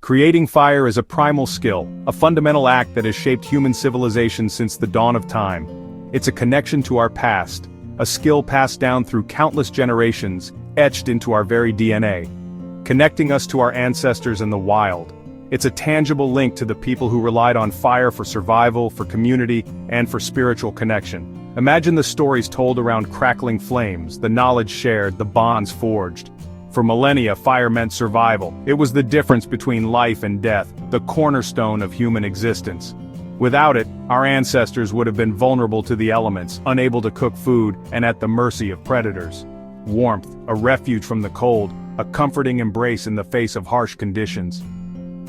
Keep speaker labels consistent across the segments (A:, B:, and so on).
A: Creating fire is a primal skill, a fundamental act that has shaped human civilization since the dawn of time. It's a connection to our past, a skill passed down through countless generations, etched into our very DNA. Connecting us to our ancestors in the wild. It's a tangible link to the people who relied on fire for survival, for community, and for spiritual connection. Imagine the stories told around crackling flames, the knowledge shared, the bonds forged. For millennia, fire meant survival. It was the difference between life and death, the cornerstone of human existence. Without it, our ancestors would have been vulnerable to the elements, unable to cook food, and at the mercy of predators. Warmth, a refuge from the cold, a comforting embrace in the face of harsh conditions.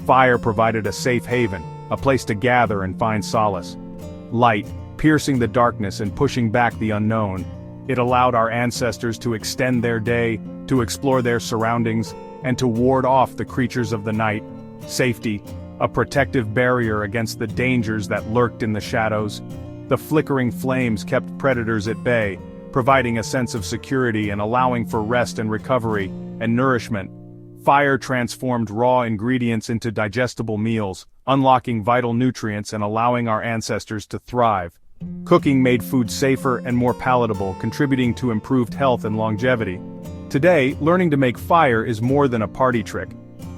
A: Fire provided a safe haven, a place to gather and find solace. Light, piercing the darkness and pushing back the unknown. It allowed our ancestors to extend their day, to explore their surroundings, and to ward off the creatures of the night. Safety, a protective barrier against the dangers that lurked in the shadows. The flickering flames kept predators at bay, providing a sense of security and allowing for rest and recovery, and nourishment. Fire transformed raw ingredients into digestible meals, unlocking vital nutrients and allowing our ancestors to thrive. Cooking made food safer and more palatable, contributing to improved health and longevity. Today, learning to make fire is more than a party trick.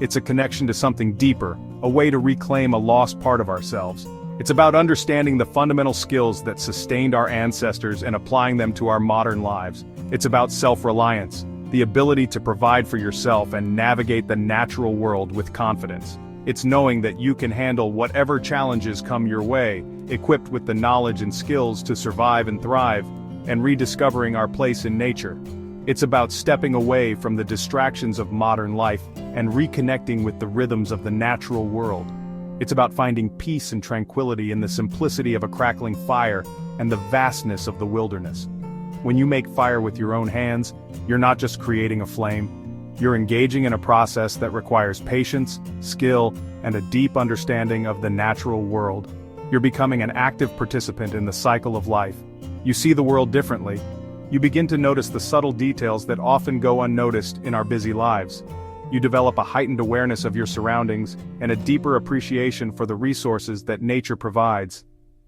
A: It's a connection to something deeper, a way to reclaim a lost part of ourselves. It's about understanding the fundamental skills that sustained our ancestors and applying them to our modern lives. It's about self-reliance, the ability to provide for yourself and navigate the natural world with confidence. It's knowing that you can handle whatever challenges come your way, equipped with the knowledge and skills to survive and thrive, and rediscovering our place in nature. It's about stepping away from the distractions of modern life and reconnecting with the rhythms of the natural world. It's about finding peace and tranquility in the simplicity of a crackling fire and the vastness of the wilderness. When you make fire with your own hands, you're not just creating a flame. You're engaging in a process that requires patience, skill, and a deep understanding of the natural world. You're becoming an active participant in the cycle of life. You see the world differently. You begin to notice the subtle details that often go unnoticed in our busy lives. You develop a heightened awareness of your surroundings and a deeper appreciation for the resources that nature provides.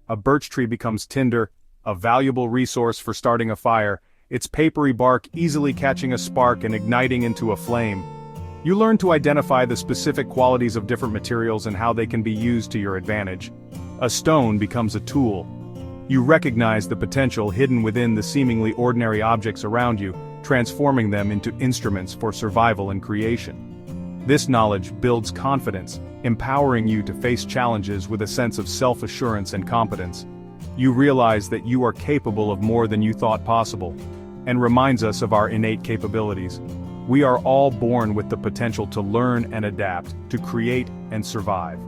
A: A birch tree becomes tinder, a valuable resource for starting a fire, its papery bark easily catching a spark and igniting into a flame. You learn to identify the specific qualities of different materials and how they can be used to your advantage. A stone becomes a tool. You recognize the potential hidden within the seemingly ordinary objects around you, transforming them into instruments for survival and creation. This knowledge builds confidence, empowering you to face challenges with a sense of self-assurance and competence. You realize that you are capable of more than you thought possible, and reminds us of our innate capabilities. We are all born with the potential to learn and adapt, to create and survive.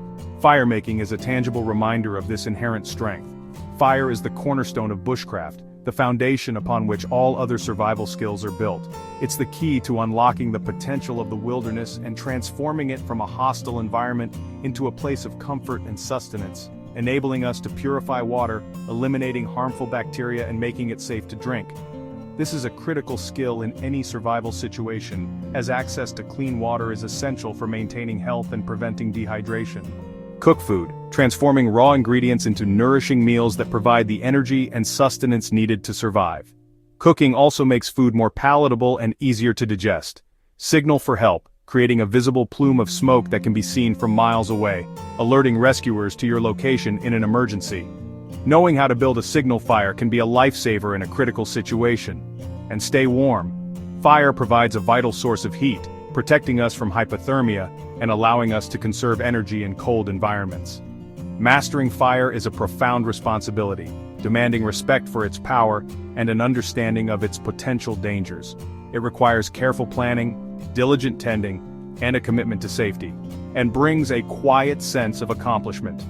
A: Firemaking is a tangible reminder of this inherent strength. Fire is the cornerstone of bushcraft, the foundation upon which all other survival skills are built. It's the key to unlocking the potential of the wilderness and transforming it from a hostile environment into a place of comfort and sustenance, enabling us to purify water, eliminating harmful bacteria and making it safe to drink. This is a critical skill in any survival situation, as access to clean water is essential for maintaining health and preventing dehydration. Cook food, transforming raw ingredients into nourishing meals that provide the energy and sustenance needed to survive. Cooking also makes food more palatable and easier to digest. Signal for help, creating a visible plume of smoke that can be seen from miles away, alerting rescuers to your location in an emergency. Knowing how to build a signal fire can be a lifesaver in a critical situation. And stay warm. Fire provides a vital source of heat, protecting us from hypothermia and allowing us to conserve energy in cold environments. Mastering fire is a profound responsibility, demanding respect for its power and an understanding of its potential dangers. It requires careful planning, diligent tending, and a commitment to safety, and brings a quiet sense of accomplishment.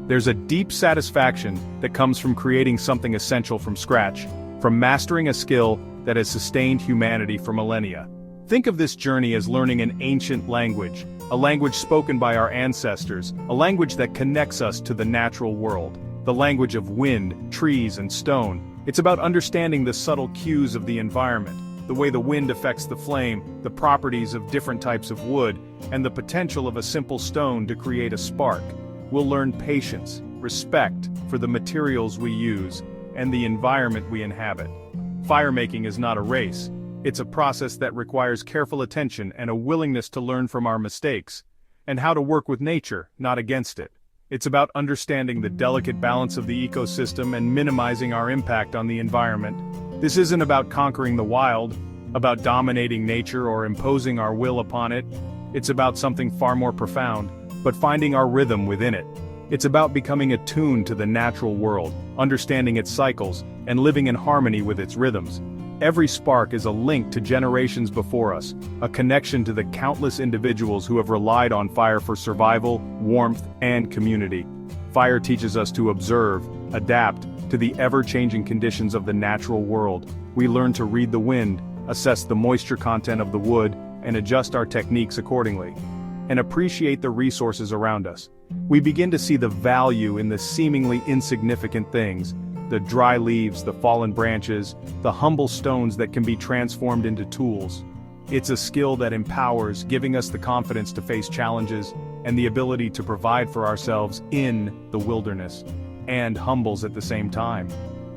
A: There's a deep satisfaction that comes from creating something essential from scratch, from mastering a skill that has sustained humanity for millennia. Think of this journey as learning an ancient language, a language spoken by our ancestors, a language that connects us to the natural world, the language of wind, trees, and stone. It's about understanding the subtle cues of the environment, the way the wind affects the flame, the properties of different types of wood, and the potential of a simple stone to create a spark. We'll learn patience, respect for the materials we use, and the environment we inhabit. Firemaking is not a race. It's a process that requires careful attention and a willingness to learn from our mistakes, and how to work with nature, not against it. It's about understanding the delicate balance of the ecosystem and minimizing our impact on the environment. This isn't about conquering the wild, about dominating nature or imposing our will upon it. It's about something far more profound, but finding our rhythm within it. It's about becoming attuned to the natural world, understanding its cycles, and living in harmony with its rhythms. Every spark is a link to generations before us, a connection to the countless individuals who have relied on fire for survival, warmth, and community. Fire teaches us to observe, adapt to the ever-changing conditions of the natural world. We learn to read the wind, assess the moisture content of the wood, and adjust our techniques accordingly. And appreciate the resources around us. We begin to see the value in the seemingly insignificant things, the dry leaves, the fallen branches, the humble stones that can be transformed into tools. It's a skill that empowers, giving us the confidence to face challenges, and the ability to provide for ourselves in the wilderness, and humbles at the same time.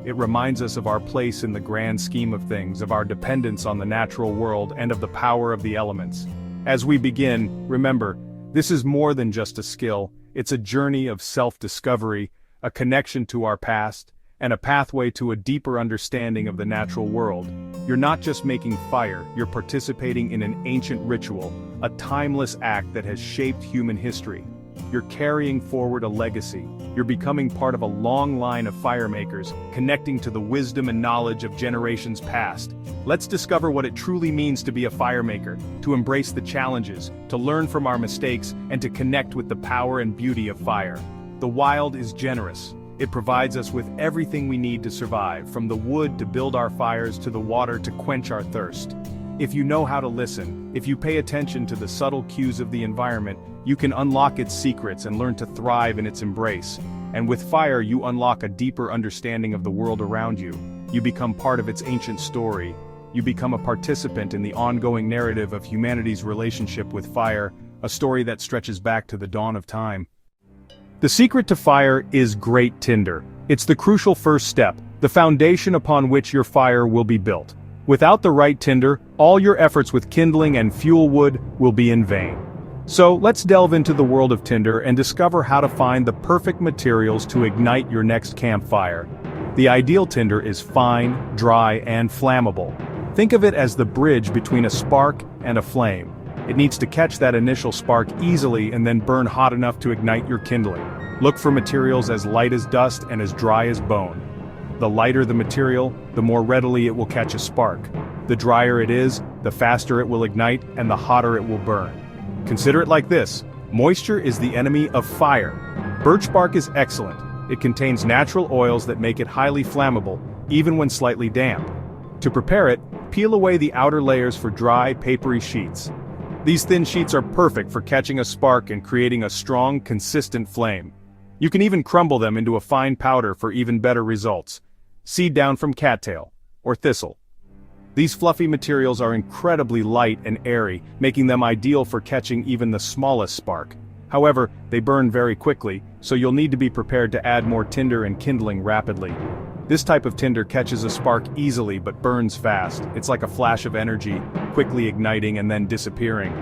A: It reminds us of our place in the grand scheme of things, of our dependence on the natural world, and of the power of the elements. As we begin, remember, this is more than just a skill. It's a journey of self-discovery, a connection to our past, and a pathway to a deeper understanding of the natural world. You're not just making fire, you're participating in an ancient ritual, a timeless act that has shaped human history. You're carrying forward a legacy. You're becoming part of a long line of firemakers, connecting to the wisdom and knowledge of generations past. Let's discover what it truly means to be a firemaker, to embrace the challenges, to learn from our mistakes, and to connect with the power and beauty of fire. The wild is generous. It provides us with everything we need to survive, from the wood to build our fires to the water to quench our thirst. If you know how to listen, if you pay attention to the subtle cues of the environment, you can unlock its secrets and learn to thrive in its embrace. And with fire, you unlock a deeper understanding of the world around you. You become part of its ancient story. You become a participant in the ongoing narrative of humanity's relationship with fire, a story that stretches back to the dawn of time. The secret to fire is great tinder. It's the crucial first step, the foundation upon which your fire will be built. Without the right tinder, all your efforts with kindling and fuel wood will be in vain. So let's delve into the world of tinder and discover how to find the perfect materials to ignite your next campfire. The ideal tinder is fine, dry, and flammable. Think of it as the bridge between a spark and a flame. It needs to catch that initial spark easily and then burn hot enough to ignite your kindling. Look for materials as light as dust and as dry as bone. The lighter the material, the more readily it will catch a spark. The drier it is, the faster it will ignite and the hotter it will burn. Consider it like this: moisture is the enemy of fire. Birch bark is excellent. It contains natural oils that make it highly flammable, even when slightly damp. To prepare it, peel away the outer layers for dry, papery sheets. These thin sheets are perfect for catching a spark and creating a strong, consistent flame. You can even crumble them into a fine powder for even better results. Seed down from cattail, or thistle. These fluffy materials are incredibly light and airy, making them ideal for catching even the smallest spark. However, they burn very quickly, so you'll need to be prepared to add more tinder and kindling rapidly. This type of tinder catches a spark easily but burns fast. It's like a flash of energy, quickly igniting and then disappearing.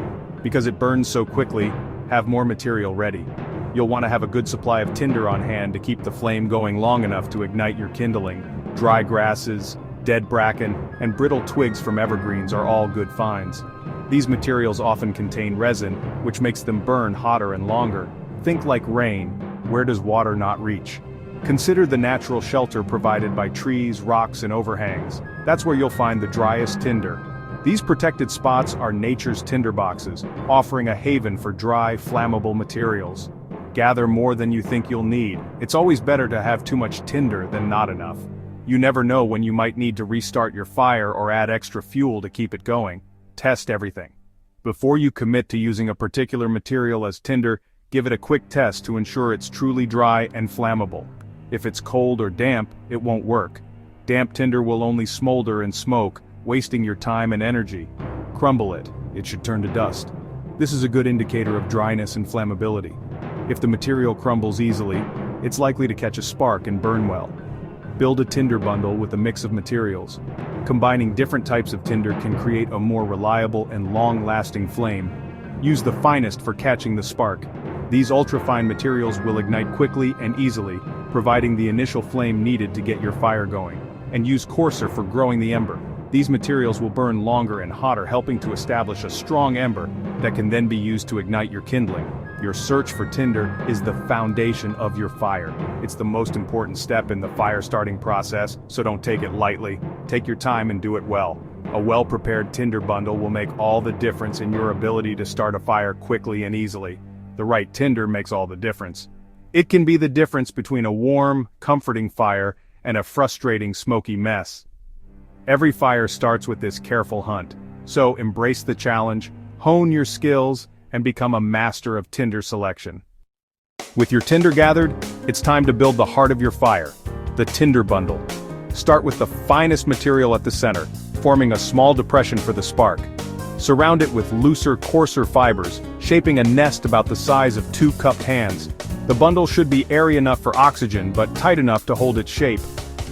A: Because it burns so quickly, have more material ready. You'll want to have a good supply of tinder on hand to keep the flame going long enough to ignite your kindling. Dry grasses, dead bracken, and brittle twigs from evergreens are all good finds. These materials often contain resin, which makes them burn hotter and longer. Think like rain. Where does water not reach? Consider the natural shelter provided by trees, rocks, and overhangs. That's where you'll find the driest tinder. These protected spots are nature's tinder boxes, offering a haven for dry, flammable materials. Gather more than you think you'll need. It's always better to have too much tinder than not enough. You never know when you might need to restart your fire or add extra fuel to keep it going. Test everything. Before you commit to using a particular material as tinder, give it a quick test to ensure it's truly dry and flammable. If it's cold or damp, it won't work. Damp tinder will only smolder and smoke, wasting your time and energy. Crumble it. It should turn to dust. This is a good indicator of dryness and flammability. If the material crumbles easily, it's likely to catch a spark and burn well. Build a tinder bundle with a mix of materials. Combining different types of tinder can create a more reliable and long-lasting flame. Use the finest for catching the spark. These ultra-fine materials will ignite quickly and easily, providing the initial flame needed to get your fire going. And use coarser for growing the ember. These materials will burn longer and hotter, helping to establish a strong ember that can then be used to ignite your kindling. Your search for tinder is the foundation of your fire. It's the most important step in the fire starting process, so don't take it lightly. Take your time and do it well. A well-prepared tinder bundle will make all the difference in your ability to start a fire quickly and easily. The right tinder makes all the difference. It can be the difference between a warm, comforting fire and a frustrating, smoky mess. Every fire starts with this careful hunt, so embrace the challenge, hone your skills, and become a master of tinder selection. With your tinder gathered, it's time to build the heart of your fire, the tinder bundle. Start with the finest material at the center, forming a small depression for the spark. Surround it with looser, coarser fibers, shaping a nest about the size of 2 cupped hands. The bundle should be airy enough for oxygen but tight enough to hold its shape.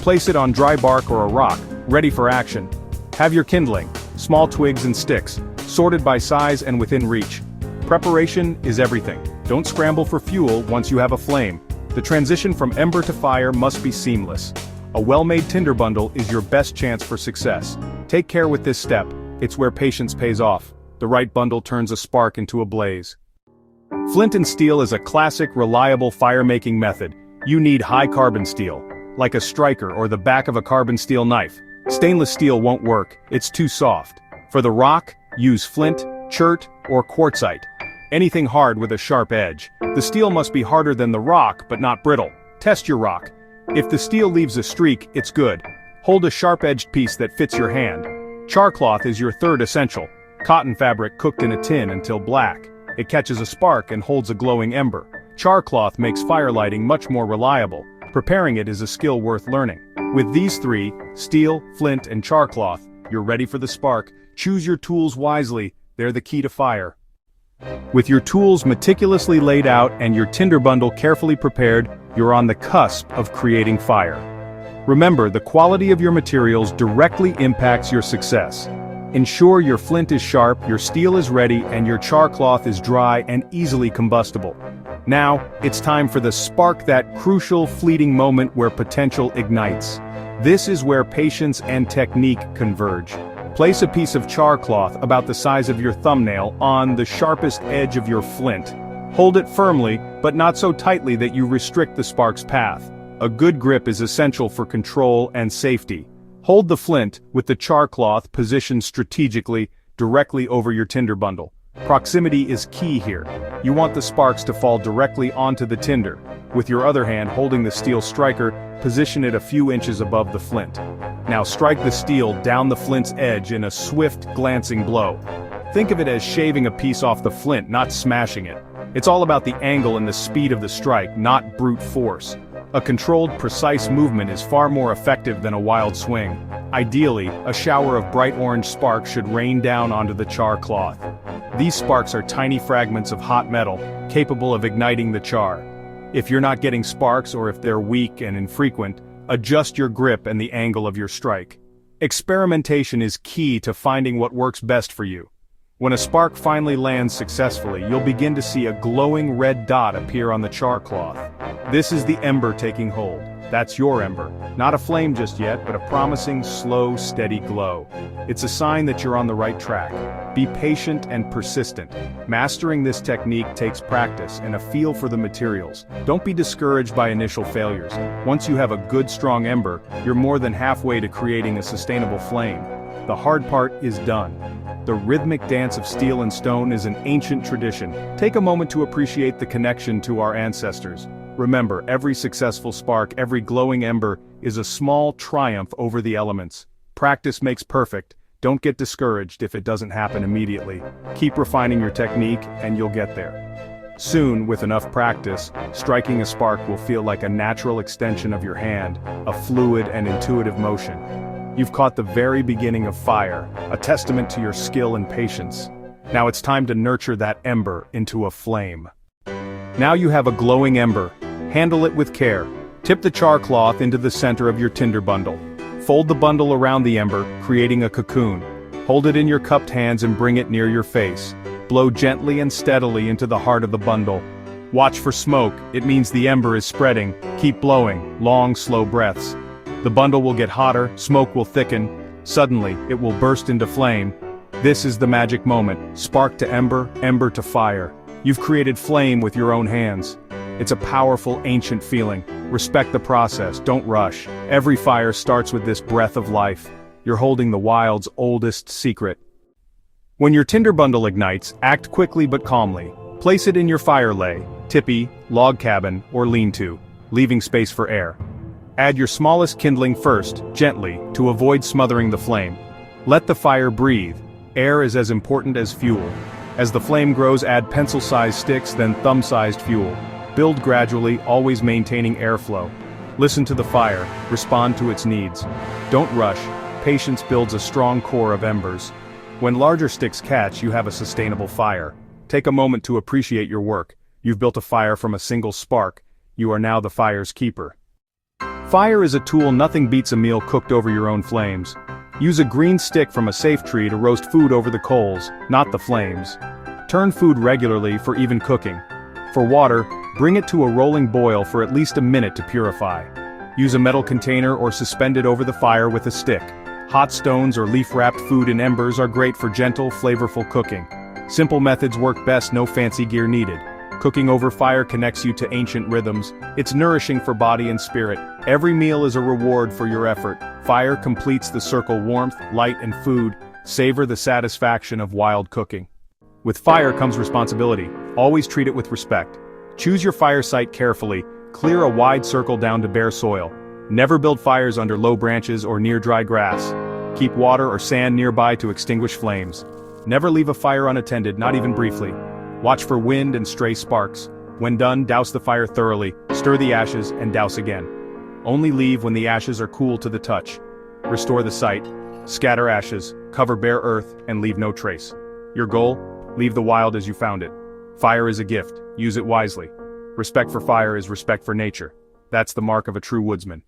A: Place it on dry bark or a rock, ready for action. Have your kindling, small twigs and sticks, sorted by size and within reach. Preparation is everything. Don't scramble for fuel once you have a flame. The transition from ember to fire must be seamless. A well-made tinder bundle is your best chance for success. Take care with this step. It's where patience pays off. The right bundle turns a spark into a blaze. Flint and steel is a classic, reliable fire-making method. You need high-carbon steel, like a striker or the back of a carbon steel knife. Stainless steel won't work, it's too soft. For the rock, use flint, chert, or quartzite. Anything hard with a sharp edge. The steel must be harder than the rock, but not brittle. Test your rock. If the steel leaves a streak, it's good. Hold a sharp-edged piece that fits your hand. Char cloth is your third essential. Cotton fabric cooked in a tin until black. It catches a spark and holds a glowing ember. Char cloth makes fire lighting much more reliable. Preparing it is a skill worth learning. With these three, steel, flint, and char cloth, you're ready for the spark. Choose your tools wisely, they're the key to fire. With your tools meticulously laid out and your tinder bundle carefully prepared, you're on the cusp of creating fire. Remember, the quality of your materials directly impacts your success. Ensure your flint is sharp, your steel is ready, and your char cloth is dry and easily combustible. Now, it's time for the spark, that crucial, fleeting moment where potential ignites. This is where patience and technique converge. Place a piece of char cloth about the size of your thumbnail on the sharpest edge of your flint. Hold it firmly, but not so tightly that you restrict the spark's path. A good grip is essential for control and safety. Hold the flint, with the char cloth positioned strategically, directly over your tinder bundle. Proximity is key here. You want the sparks to fall directly onto the tinder. With your other hand holding the steel striker, position it a few inches above the flint. Now strike the steel down the flint's edge in a swift, glancing blow. Think of it as shaving a piece off the flint, not smashing it. It's all about the angle and the speed of the strike, not brute force. A controlled, precise movement is far more effective than a wild swing. Ideally, a shower of bright orange sparks should rain down onto the char cloth. These sparks are tiny fragments of hot metal, capable of igniting the char. If you're not getting sparks or if they're weak and infrequent, adjust your grip and the angle of your strike. Experimentation is key to finding what works best for you. When a spark finally lands successfully, you'll begin to see a glowing red dot appear on the char cloth. This is the ember taking hold. That's your ember. Not a flame just yet, but a promising, slow, steady glow. It's a sign that you're on the right track. Be patient and persistent. Mastering this technique takes practice and a feel for the materials. Don't be discouraged by initial failures. Once you have a good, strong ember, you're more than halfway to creating a sustainable flame. The hard part is done. The rhythmic dance of steel and stone is an ancient tradition. Take a moment to appreciate the connection to our ancestors. Remember, every successful spark, every glowing ember, is a small triumph over the elements. Practice makes perfect. Don't get discouraged if it doesn't happen immediately. Keep refining your technique, and you'll get there. Soon, with enough practice, striking a spark will feel like a natural extension of your hand, a fluid and intuitive motion. You've caught the very beginning of fire, a testament to your skill and patience. Now it's time to nurture that ember into a flame. Now you have a glowing ember. Handle it with care. Tip the char cloth into the center of your tinder bundle. Fold the bundle around the ember, creating a cocoon. Hold it in your cupped hands and bring it near your face. Blow gently and steadily into the heart of the bundle. Watch for smoke, it means the ember is spreading. Keep blowing, long, slow breaths. The bundle will get hotter, smoke will thicken. Suddenly, it will burst into flame. This is the magic moment. Spark to ember, ember to fire. You've created flame with your own hands. It's a powerful, ancient feeling. Respect the process, don't rush. Every fire starts with this breath of life. You're holding the wild's oldest secret. When your tinder bundle ignites, act quickly but calmly. Place it in your fire lay, tipi, log cabin, or lean-to, leaving space for air. Add your smallest kindling first, gently, to avoid smothering the flame. Let the fire breathe. Air is as important as fuel. As the flame grows, add pencil-sized sticks, then thumb-sized fuel. Build gradually, always maintaining airflow. Listen to the fire, respond to its needs. Don't rush, patience builds a strong core of embers. When larger sticks catch, you have a sustainable fire. Take a moment to appreciate your work. You've built a fire from a single spark. You are now the fire's keeper. Fire is a tool. Nothing beats a meal cooked over your own flames. Use a green stick from a safe tree to roast food over the coals, not the flames. Turn food regularly for even cooking. For water, bring it to a rolling boil for at least a minute to purify. Use a metal container or suspend it over the fire with a stick. Hot stones or leaf-wrapped food in embers are great for gentle, flavorful cooking. Simple methods work best, no fancy gear needed. Cooking over fire connects you to ancient rhythms. It's nourishing for body and spirit. Every meal is a reward for your effort. Fire completes the circle: warmth, light, and food. Savor the satisfaction of wild cooking. With fire comes responsibility. Always treat it with respect. Choose your fire site carefully. Clear a wide circle down to bare soil. Never build fires under low branches or near dry grass. Keep water or sand nearby to extinguish flames. Never leave a fire unattended, not even briefly. Watch for wind and stray sparks. When done, douse the fire thoroughly, stir the ashes, and douse again. Only leave when the ashes are cool to the touch. Restore the site. Scatter ashes, cover bare earth, and leave no trace. Your goal? Leave the wild as you found it. Fire is a gift. Use it wisely. Respect for fire is respect for nature. That's the mark of a true woodsman.